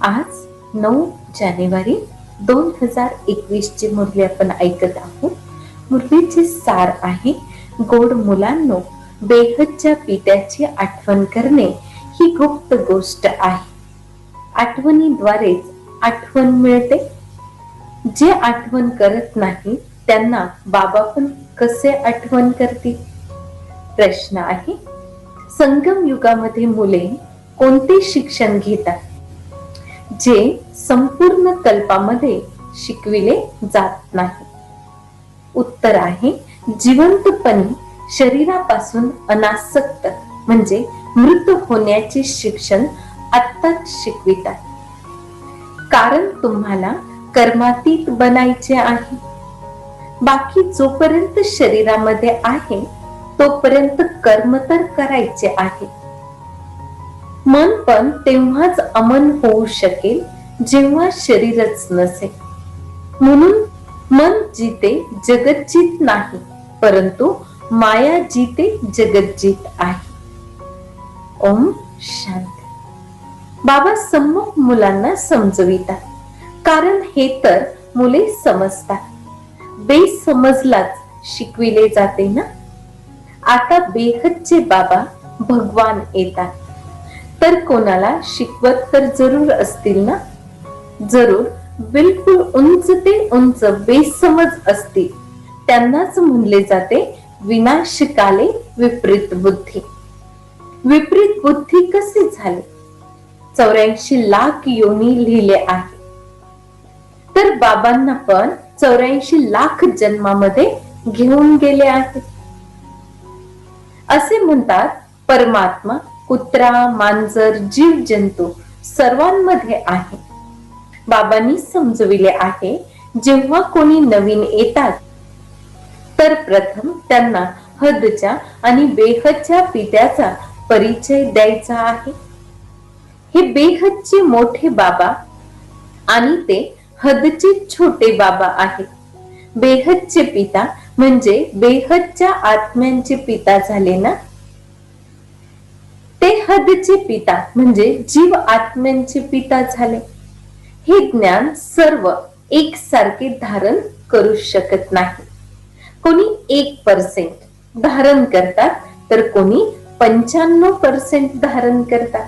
आज 9 जानेवारी 2021 ची मुरली आपण ऐकत आहोत. मुरलीचे सार आहे, गोड मुलांनो, बेहदच्या पित्याची आठवण करणे ही गुप्त गोष्ट आहे. आठवणीद्वारेच आठवण मिळते. जे आठवण करत नाही त्यांना बाबा पण कसे आठवण करतील? प्रश्न आहे. संगम युगामध्ये मुले कोणते शिक्षण घेतात जे संपूर्ण कल्पामध्ये शिकविले जात नाही? उत्तर आहे, जिवंतपणी शरीरापासून अनासक्त म्हणजे मृत होण्याचे शिक्षण आत्ताच शिकवितात. कारण तुम्हाला कर्मातीत बनायचे आहे. बाकी जोपर्यंत शरीरामध्ये आहे तोपर्यंत कर्म तर करायचे आहे. मन पण तेव्हाच अमन होऊ शकेल जेव्हा शरीरच नसेल. म्हणून मन जिते जगत जीत नाही, परंतु माया जिते जगत जीत आहे. ओम शांती. बाबा सम्मुख मुलांना समजवितात, कारण हे तर मुले समजतात. बेसमजलाच शिकविले जाते ना. आता बेहदचे बाबा भगवान येतात, तर कोणाला शिकवत तर जरूर असतील ना. जरूर बिलकुल उंच ते उंच बेसमज असतील त्यांनाच म्हणले जाते विनाशकाले विपरीत बुद्धी. विपरीत बुद्धी कसे झाले? 84 लाख योनी लिहिले आहे. तर बाबांना पण 84 लाख जन्मामध्ये घेऊन गेले आहेत. असे म्हणतात, परमात्मा कुत्रा, मांजर, जीव जंतू सर्वांमध्ये आहे. बाबांनी समजविले आहे, जेव्हा कोणी नवीन येतात तर प्रथम त्यांना हदच्या आणि बेहदच्या पित्याचा परिचय द्यायचा आहे. हे बेहदचे मोठे बाबा आणि ते हदचे छोटे बाबा आहेत. बेहदचे पिता म्हणजे बेहदच्या आत्म्यांचे पिता झाले ना. ते हदचे पिता म्हणजे जीव आत्म्यांचे पिता झाले. हे ज्ञान सर्व एकसारखे धारण करू शकत नाही. कोणी 1% धारण करतात तर कोणी 95% धारण करतात.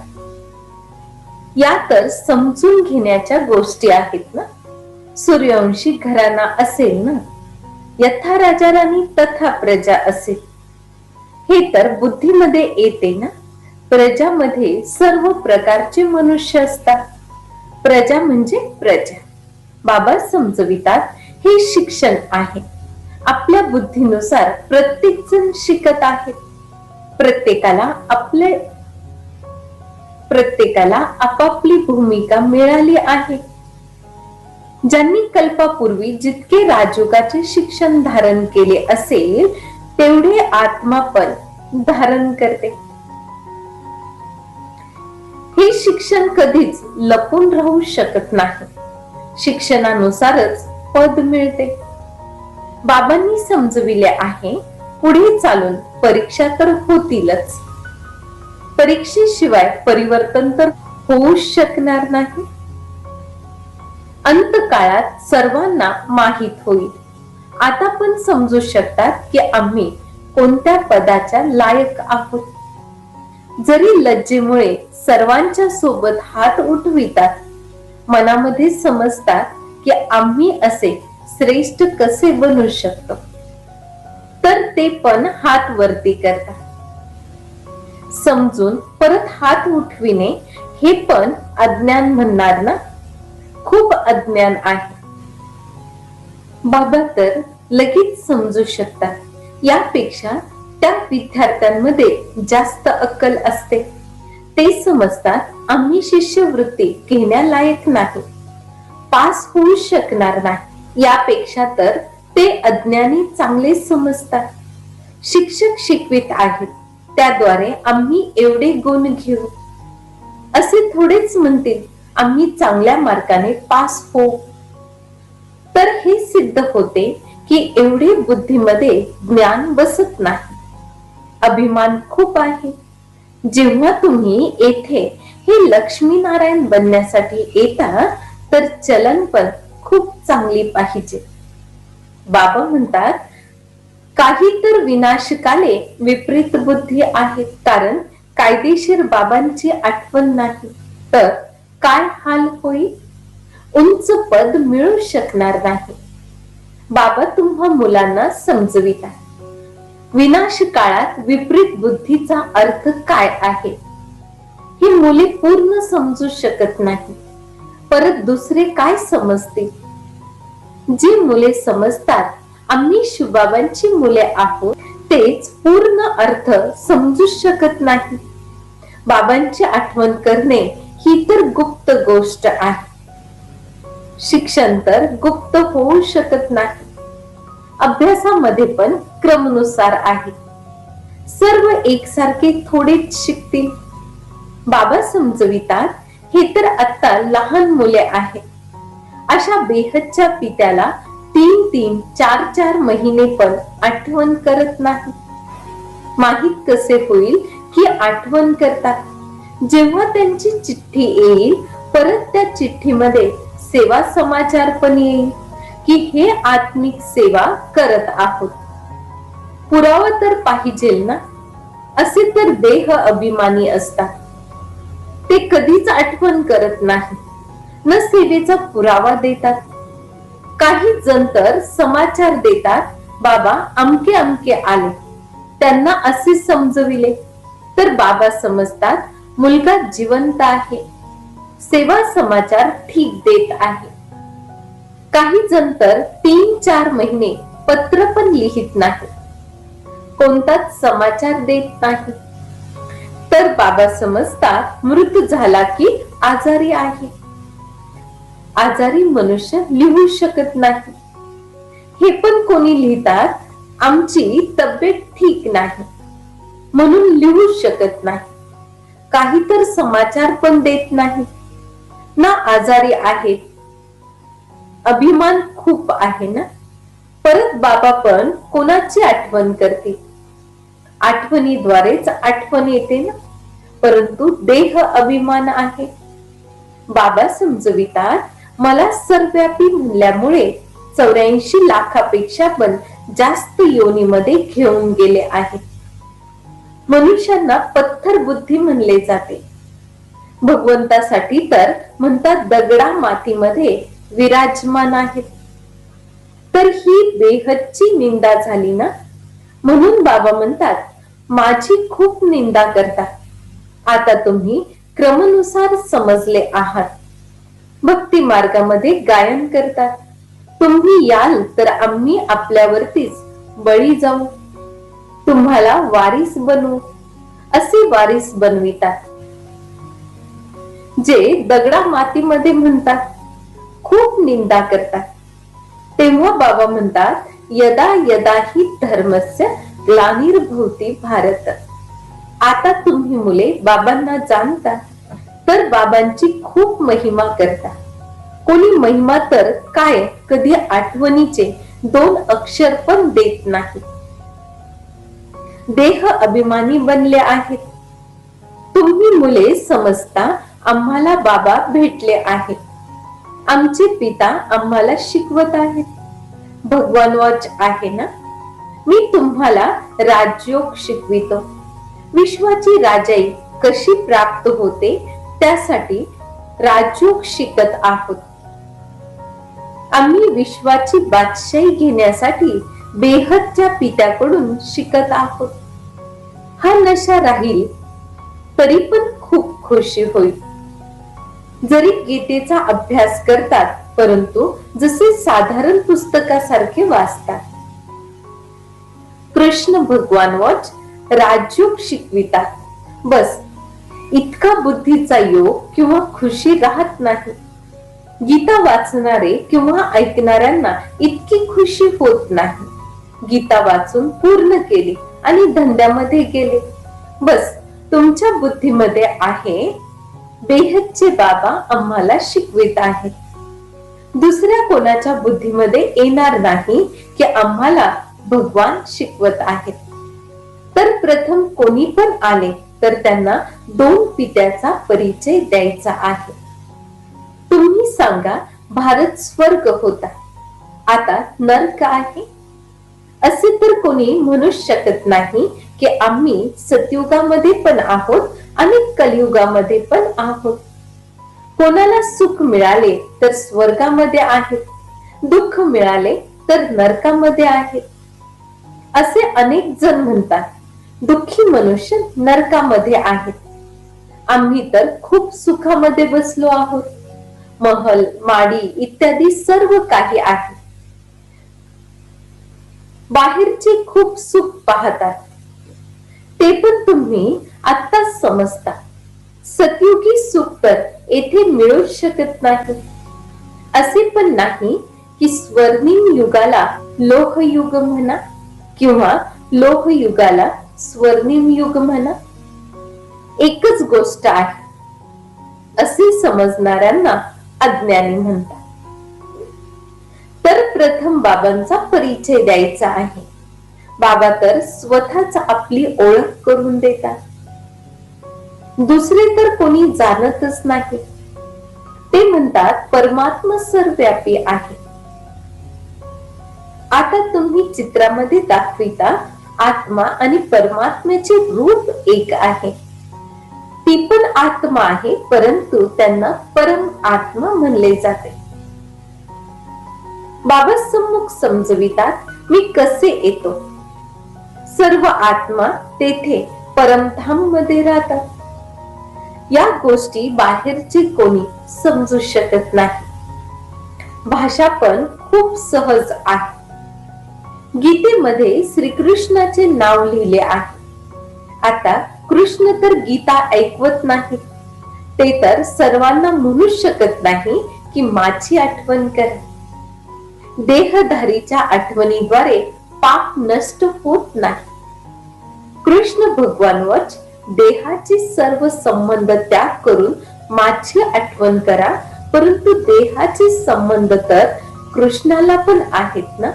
या तर समजून घेण्याच्या गोष्टी आहेत ना. सूर्यवंशी घराणा असेल ना, यथा राजा राणी तथा प्रजा असेल. हे तर बुद्धीमध्ये येते ना. प्रजामध्ये सर्व प्रकारचे मनुष्य असतात. प्रजा म्हणजे प्रजा. बाबा समजवितात, हे शिक्षण आहे. आपल्या बुद्धीनुसार प्रत्येक जण शिकत आहे. प्रत्येकाला आपापली भूमिका मिळाली आहे. ज्यांनी कल्पापूर्वी जितके राजयोगाचे शिक्षण धारण केले असेल तेवढे आत्मा पण धारण करते. हे शिक्षण कधीच लपून राहू शकत नाही. शिक्षणानुसारच पद मिळते. बाबांनी समजविले आहे, पुढे चालून परीक्षा तर होतीलच. परीक्षेशिवाय परिवर्तन तर होऊ शकणार नाही. अंतकाळात सर्वांना माहित होईल. आता पण समजू शकतात की आम्ही कोणत्या पदाच्या लायक आहोत. जरी लज्जेमुळे सर्वांच्या सोबत हात उठवितात, मनामध्ये समजतात की आम्ही असे श्रेष्ठ कसे बनू शकतो, तर ते पण हात वरती करतात. समजून परत हात उठविणे हे पण अज्ञान म्हणणार ना. खूप अज्ञान आहे. बाबा तर लगेच समजू शकतात. यापेक्षा त्या विद्यार्थ्यांमध्ये जास्त अक्कल असते. ते समजतात आम्ही शिष्यवृत्ती घेण्यालायक नाही, पास होऊ शकणार नाही. यापेक्षा तर ते अज्ञानी चांगले समजतात. शिक्षक शिकवित आहेत, त्याद्वारे आम्ही एवढे गुण घेऊ असे थोडेच म्हणतील आम्ही चांगल्या मार्काने पास हो. तर हे सिद्ध होते की एवढे बुद्धीमध्ये ज्ञान बसत नाही. अभिमान खूप आहे. जेव्हा तुम्ही येथे हे लक्ष्मीनारायण बनण्यासाठी येतात तर चलन पण खूप चांगली पाहिजे. बाबा म्हणतात, काही तर विनाशकाले विपरीत बुद्धी आहेत, कारण कायदेशीर बाबांची आठवण नाही तर काय हाल होईल. उंच पद मिळू शकणार नाही. बाबा तुम्हा मुलांना समजवितात, विनाश काळात विपरीत बुद्धीचा अर्थ काय आहे ही मुले पूर्ण समजू शकत नाही. परत दुसरे काय समजतील. जी मुले समजतात आम्ही शिवबाबांची मुले आहोत, तेच पूर्ण अर्थ समजू शकत नाही. बाबांची आठवण करणे ही तर गुप्त गोष्ट आहे. शिक्षण तर गुप्त होऊ शकत नाही. अभ्यासामध्ये पण क्रमनुसार आहे. सर्व एकसारखे थोडेच शिकतील. बाबा समजवितात, हे तर आता लहान मुले आहेत. अशा बेहदच्या पित्याला 3-3, 4-4 महिने पण आठवण करत नाही. माहित कसे होईल की आठवण करतात. जेव्हा त्यांची चिठ्ठी येईल, परत त्या चिठ्ठीमध्ये सेवा समाचार पण येईल की हे आत्मिक सेवा करत आहोत. पुरावा तर पाहिजे ना. असे तर देह अभिमानी असतात, ते कधीच आठवण करत नाही, न सेवेचा पुरावा देतात. काही जण तर समाचार देतात, बाबा अमके अमके आले, त्यांना असे समजविले, तर बाबा समजतात मुलगा जिवंत आहे, सेवा समाचार ठीक देत आहे. काही जण तर 3-4 महिने पत्र पण लिहित नाही, कोणताच समाचार देत नाही, तर बाबा समजतात मृत झाला की आजारी आहे. आजारी मनुष्य लिहू शकत नाही. हे पण कोणी लिहितात, आमची तब्येत ठीक नाही म्हणून लिहू शकत नाही. काही तर समाचार पण देत नाही ना, आजारी आहेत. अभिमान खूप आहे ना. परत बाबा पण कोणाची आठवण करते. आठवणीद्वारेच आठवण येते ना, परंतु देह अभिमान आहे. बाबा समजवितात, मला सर्वव्यापी म्हणल्यामुळे 84 लाखापेक्षा पण जास्त योनीमध्ये घेऊन गेले आहे. मनुष्यांना पत्थर बुद्धी म्हणले जाते. भगवंतासाठी तर म्हणतात दगडा मातीमध्ये विराजमान आहेत. तर ही बेहदची निंदा झाली ना. म्हणून बाबा म्हणतात, माझी खूप निंदा करतात. आता तुम्ही क्रमानुसार समजले आहात. भक्ती मार्गामध्ये गायन करतात, तुम्ही याल तर आम्ही आपल्यावरतीच बळी जाऊ, तुम्हाला वारीस बनवू, असे वारीस बनवितात. जे दगडा मातीमध्ये म्हणतात, खूप निंदा करतात. तेव्हा बाबा म्हणतात, यदा यदा ही धर्मस्य ग्लानिर्भवति भारत. आता तुम्ही मुले बाबांना जाणता, तर बाबांची खूप महिमा करता. कोणी महिमा तर काय कधी आठवणीचे 2 अक्षर पण देत नाही. देह अभिमानी बनले आहेत. तुम्ही मुले समजता, आम्हाला बाबा भेटले आहेत, आमचे पिता आम्हाला शिकवत आहेत. भगवान वाच आहे ना. मी तुम्हाला राजयोग शिकवितो. विश्वाची राजाई कशी प्राप्त होते त्यासाठी राजयोग शिकत आहोत. आम्ही विश्वाची बादशाही घेण्यासाठी बेहदच्या पित्याकडून शिकत आहोत. हा नशा राहील तरी पण खूप खुशी होईल. जरी गीतेचा अभ्यास करतात, परंतु जसे साधारण पुस्तकासारखे वाचतात. कृष्ण भगवान वाच राजयोग शिकवितात. बस इतका बुद्धीचा योग किंवा खुशी राहत नाही. गीता वाचणारे किंवा ऐकणाऱ्यांना इतकी खुशी होत नाही. गीता वाचून पूर्ण केली आणि धंद्यामध्ये गेले. बस तुमच्या बुद्धीमध्ये आहे, बेहदचे बाबा आम्हाला शिकवित आहेत. दुसऱ्या कोणाच्या बुद्धीमध्ये येणार नाही की आम्हाला भगवान शिकवत आहेत. तर प्रथम कोणी पण आले तर त्यांना 2 पित्याचा परिचय द्यायचा आहे. तुम्ही सांगा, भारत स्वर्ग होता, आता नरक आहे? असे तर कोणी म्हणू शकत नाही की आम्ही सतयुगामध्ये पण आहोत आणि कलियुगामध्ये पण आहोत. कोणाला सुख मिळाले तर स्वर्गामध्ये आहेत, दुःख मिळाले तर नरकामध्ये आहेत. असे अनेक जण म्हणतात, दुःखी मनुष्य नरकामध्ये आहेत. आम्ही तर खूप सुखामध्ये बसलो आहोत. महल, माडी इत्यादी सर्व काही आहे. बाहेरचे खूप सुख पाहतात, ते पण तुम्ही आत्ताच समजता. सतयुगी सुख तर येथे मिळू शकत नाही. असे पण नाही की स्वर्णिम युगाला लोहयुग म्हणा किंवा लोहयुगाला स्वर्णिम युग म्हणा, एकच गोष्ट आहे. असे समजणाऱ्यांना अज्ञानी म्हणतात. तर प्रथम बाबांचा परिचय द्यायचा आहे. बाबा तर स्वतःच आपली ओळख करून देतात. दुसरे तर कोणी जाणतच नाही. ते म्हणतात परमात्मा सर्वव्यापी आहे. आता तुम्ही चित्रामध्ये दाखविता आत्मा आणि परमात्म्याचे रूप एक आहे. ती पण आत्मा आहे, परंतु त्यांना परम आत्मा म्हणले जाते. बाबा सम्मुख समजवितात, मी कसे येतो. सर्व आत्मा तेथे परमधाम मध्ये राहतात. या गोष्टी बाहेरचे कोणी समजू शकत नाही. भाषा पण खूप सहज आहे. गीतेमध्ये श्रीकृष्णाचे नाव लिहिले आहे. आता कृष्ण तर गीता ऐकवत नाही. ते तर सर्वांना म्हणू शकत नाही की माझी आठवण करा. देहधारीच्या आठवणीद्वारे पाप नष्ट होत नाही. कृष्ण भगवानवच देहाचे सर्व संबंध त्याग करून माझी आठवण करा, परंतु देहाचे संबंध तर कृष्णाला पण आहेत ना,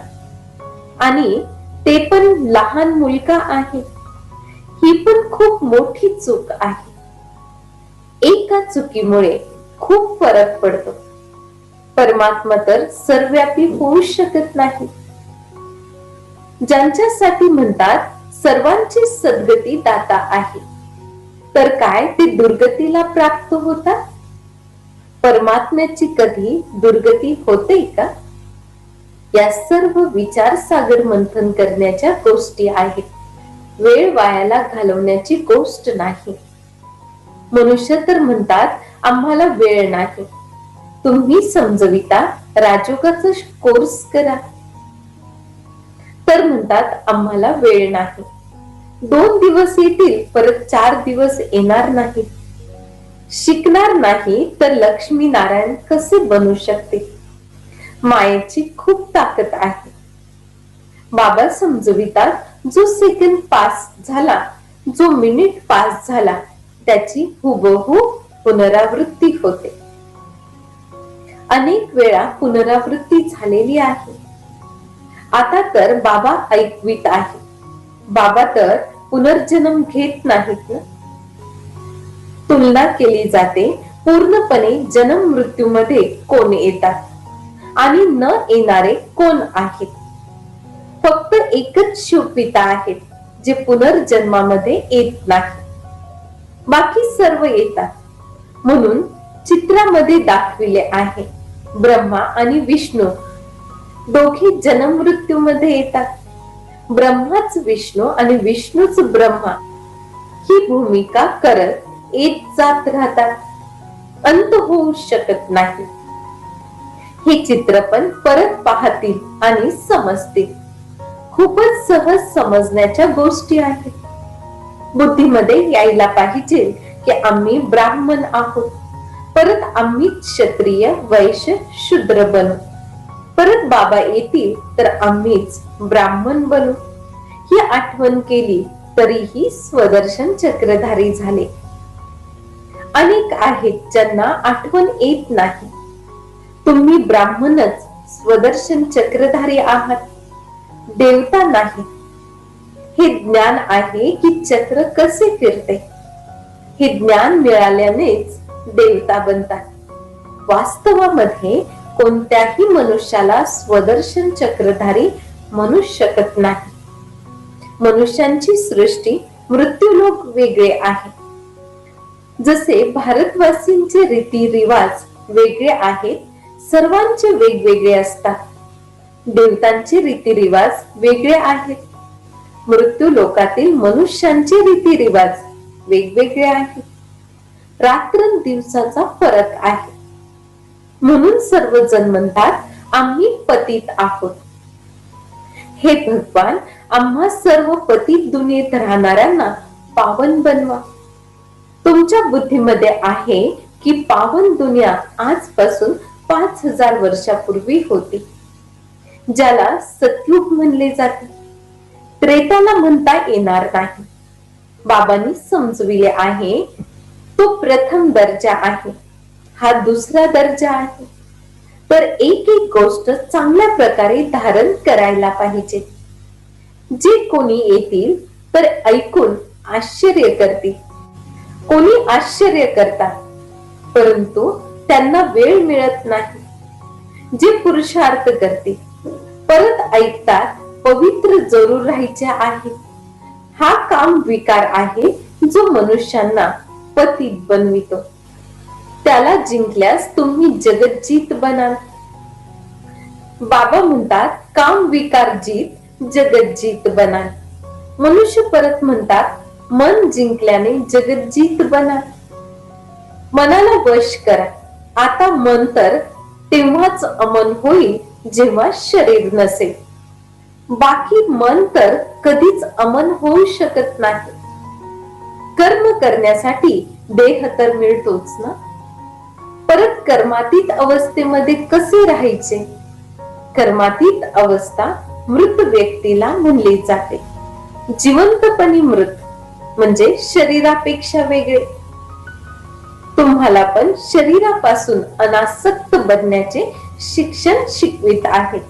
आणि ते पण लहान मुलगा आहे. ही पण खूप मोठी चूक आहे. एका चुकीमुळे खूप फरक पडतो. परमात्मा तर सर्वव्यापी होऊ शकत नाही. ज्यांच्यासाठी म्हणतात सर्वांची सद्गती दाता आहे, तर काय ते दुर्गतीला प्राप्त होतात? परमात्म्याची कधी दुर्गती होते का? या सर्व विचार सागर मंथन करण्याच्या गोष्टी आहेत. वेळ वायाला घालवण्याची गोष्ट नाही. मनुष्य तर म्हणतात आम्हाला वेळ नाही. तुम्ही समजविता राजयोगाचा कोर्स करा, तर म्हणतात आम्हाला वेळ नाही. 2 दिवस येतील, परत 4 दिवस येणार नाही. शिकणार नाही तर लक्ष्मी नारायण कसे बनू शकते? मायेची खूप ताकद आहे. बाबा समजवितात, जो सेकंद पास झाला, जो मिनिट पास झाला, त्याची हुबहू पुनरावृत्ती होते. अनेक वेळा पुनरावृत्ती झालेली आहे. आता तर बाबा ऐकवित आहे. बाबा तर पुनर्जन्म घेत नाहीत ना. तुलना केली जाते पूर्णपणे जन्म मृत्यूमध्ये कोण येतात आणि न येणारे कोण आहेत. फक्त एकच शिवपिता आहेत जे पुनर्जन्मामध्ये येत नाही. बाकी सर्व येतात. म्हणून चित्रामध्ये दाखविले आहे, ब्रह्मा आणि विष्णू दोघे जन्म मृत्यूमध्ये येतात. ब्रह्माच विष्णू आणि विष्णूच ब्रह्मा ही भूमिका करत येत जात राहतात. अंत होऊ शकत नाही. हे चित्र पण परत पाहतील आणि समजतील. खूपच सहज समजण्याच्या गोष्टी आहेत. बुद्धीमध्ये यायला पाहिजे की आम्ही ब्राह्मण आहोत, परत आम्ही क्षत्रिय, वैश्य, शूद्र बनू. परत बाबा येतील तर आम्हीच ब्राह्मण बनू. ही आठवण केली तरीही स्वदर्शन चक्रधारी झाले. अनेक आहेत ज्यांना आठवण येत नाही. तुम्ही ब्राह्मणच स्वदर्शन चक्रधारी आहात, देवता नाही. हे ज्ञान आहे की चक्र कसे फिरते. हे ज्ञान मिळाल्यानेच देवता बनतात. वास्तवामध्ये कोणत्याही मनुष्याला स्वदर्शन चक्रधारी म्हणू शकत नाही. मनुष्यांची सृष्टी मृत्यूलोक वेगळे आहे. जसे भारतवासींचे रीतिरिवाज वेगळे आहेत, सर्वांचे वेगवेगळे असतात. देवतांचे रीतिरिवाज वेगळे आहेत. मृत्यू लोकातील मनुष्यांचे रीतिरिवाज वेगवेगळे आहेत. रात्र दिवसाचा फरक आहे. म्हणून सर्वजण म्हणतात आम्ही पतित आहोत. हे भगवान, आम्हा सर्व पतित दुनियेत राहणाऱ्यांना पावन बनवा. तुमच्या बुद्धीमध्ये आहे की पावन दुनिया आजपासून 5000 वर्षापूर्वी होती, ज्याला सतयुग म्हणले जाते. त्रेताला म्हणता येणार नाही. बाबांनी समजविले आहे तो प्रथम दर्जा आहे, हा दुसरा दर्जा आहे. तर एक एक गोष्ट चांगल्या प्रकारे धारण करायला पाहिजे. जे कोणी येतील तर ऐकून आश्चर्य करतील. कोणी आश्चर्य करतात, परंतु त्यांना वेळ मिळत नाही. जे पुरुषार्थ करतील परत ऐकतात, पवित्र जरूर राहायचे आहे. हा काम विकार आहे जो मनुष्यांना पतित बनवितो. त्याला जिंकल्यास तुम्ही जगज्जीत बनाल. बाबा म्हणतात काम विकार जीत जगज्जीत बनाल. मनुष्य परत म्हणतात मन जिंकल्याने जगज्जीत बनाल. मनाला वश करा. आता मन तर तेव्हाच अमन होईल जेव्हा शरीर नसेल. बाकी मन तर कधीच अमन होऊ शकत नाही. कर्म करण्यासाठी देह तर मिळतोच ना. परत कर्मातीत अवस्थेमध्ये कसे राहायचे? कर्मातीत अवस्था मृत व्यक्तीला म्हणली जाते. जिवंतपणी मृत म्हणजे शरीरापेक्षा वेगळे. तुम्हाला पण शरीरापासून अनासक्त बनण्याचे शिक्षण शिकवित आहेत.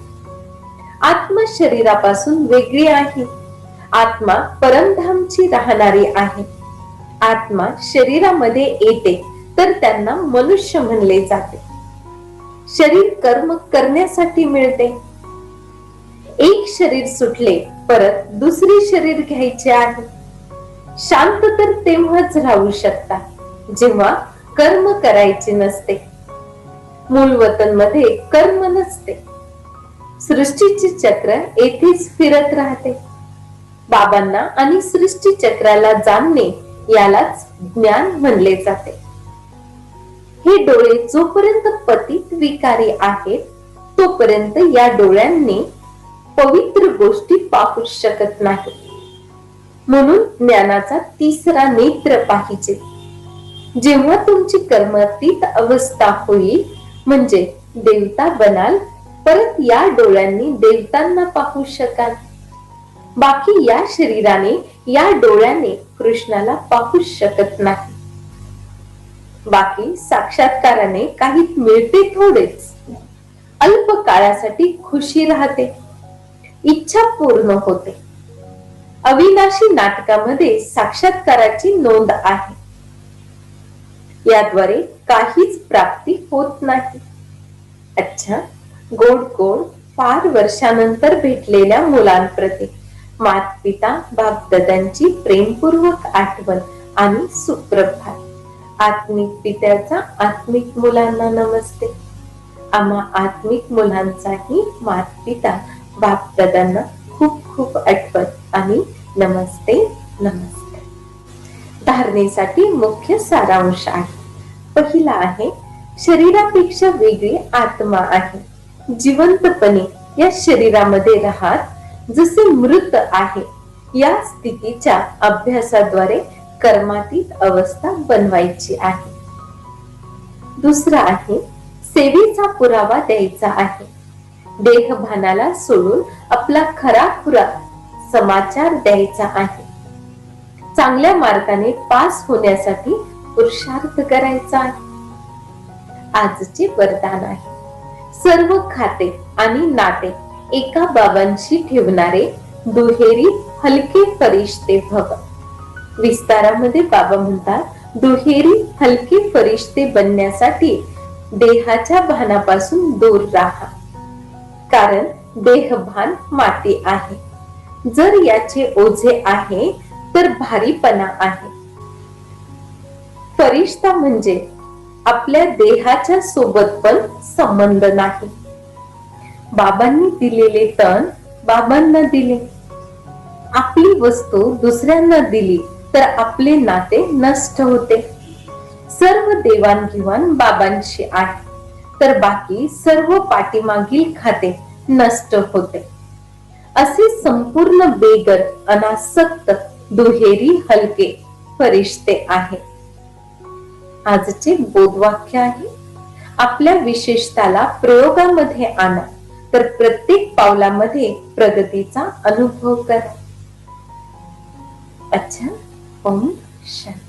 आत्मा शरीरापासून वेगळी आहे. आत्मा परमधामची राहणारी आहे. आत्मा शरीरामध्ये येते तर त्यांना मनुष्य म्हणले जाते. शरीर कर्म करण्यासाठी मिळते. एक शरीर सुटले परत दुसरे शरीर घ्यायचे आहे. शांत तर तेव्हाच राहू शकता जेव्हा कर्म करायचे नसते. मूळ वतन मध्ये कर्म नसते. सृष्टीचे चक्र येथेच फिरत राहते. बाबांना आणि सृष्टी चक्राला जाणणे यालाच ज्ञान म्हणले जाते. हे डोळे जोपर्यंत पतित विकारी आहेत तोपर्यंत या डोळ्यांनी पवित्र गोष्टी पाहू शकत नाही. म्हणून ज्ञानाचा तिसरा नेत्र पाहिजे. जेव्हा तुमची कर्मातीत अवस्था होईल म्हणजे देवता बनाल, परत या डोळ्यांनी देवतांना पाहू शकाल. बाकी या शरीराने या डोळ्याने कृष्णाला पाहू शकत नाही. बाकी साक्षात्काराने काही मिळते थोडेच. अल्प काळासाठी खुशी राहते. इच्छा पूर्ण होते. अविनाशी नाटकामध्ये साक्षात्काराची नोंद आहे. याद्वारे काहीच प्राप्ती होत नाही. अच्छा, गोड गोड फार वर्षानंतर भेटलेल्या मुलांप्रती मातपिता बापदादांची प्रेमपूर्वक आठवण आणि सुप्रभात. आत्मिक पित्याचा आत्मिक मुलांना नमस्ते. आम्हा आत्मिक मुलांचाही मातपिता बापदादांना खूप खूप आठवण आणि नमस्ते नमस्ते. धारणेसाठी मुख्य सारांश आहे. पहिला आहे, शरीरापेक्षा वेगळी आत्मा आहे. जिवंतपणे या शरीरामध्ये राहत जसे मृत आहे या स्थितीच्या अभ्यासाद्वारे कर्मातीत अवस्था बनवायची आहे. दुसरा आहे, सेवेचा पुरावा द्यायचा आहे. देहभानाला सोडून आपला खराखुरा समाचार द्यायचा आहे. चांगल्या मार्गाने पास होण्यासाठी पुरुषार्थ करायचा आहे. आजचे वरदान आहे, सर्व खाते आणि नाते एका बाबांशी ठेवणारे दुहेरी हलके फरिश्ते भव. विस्तारामध्ये बाबा म्हणतात, दुहेरी हलके फरिश्ते बनण्यासाठी देहाच्या भानापासून दूर राहा, कारण देहभान माती आहे. जर याचे ओझे आहे तर भारीपणा आहे. फरिश्ता म्हणजे आपल्या देहाच्या सोबत पण संबंध नाही. बाबांनी दिलेले तन बाबांना दिले. आपली वस्तू दुसऱ्यांना दिली तर आपले नाते नष्ट होते. सर्व देवाणघेवाण बाबांची आहे, तर बाकी सर्व पाठीमागील खाते नष्ट होते. असे संपूर्ण बेगर अनासक्त दुहेरी हलके फरिश्ते आहे. आजचे बोधवाक्य आहे, आपल्या विशेषताला प्रयोगामध्ये आणा, तर प्रत्येक पावलामध्ये प्रगतीचा अनुभव करा. अच्छा, ओम शांती.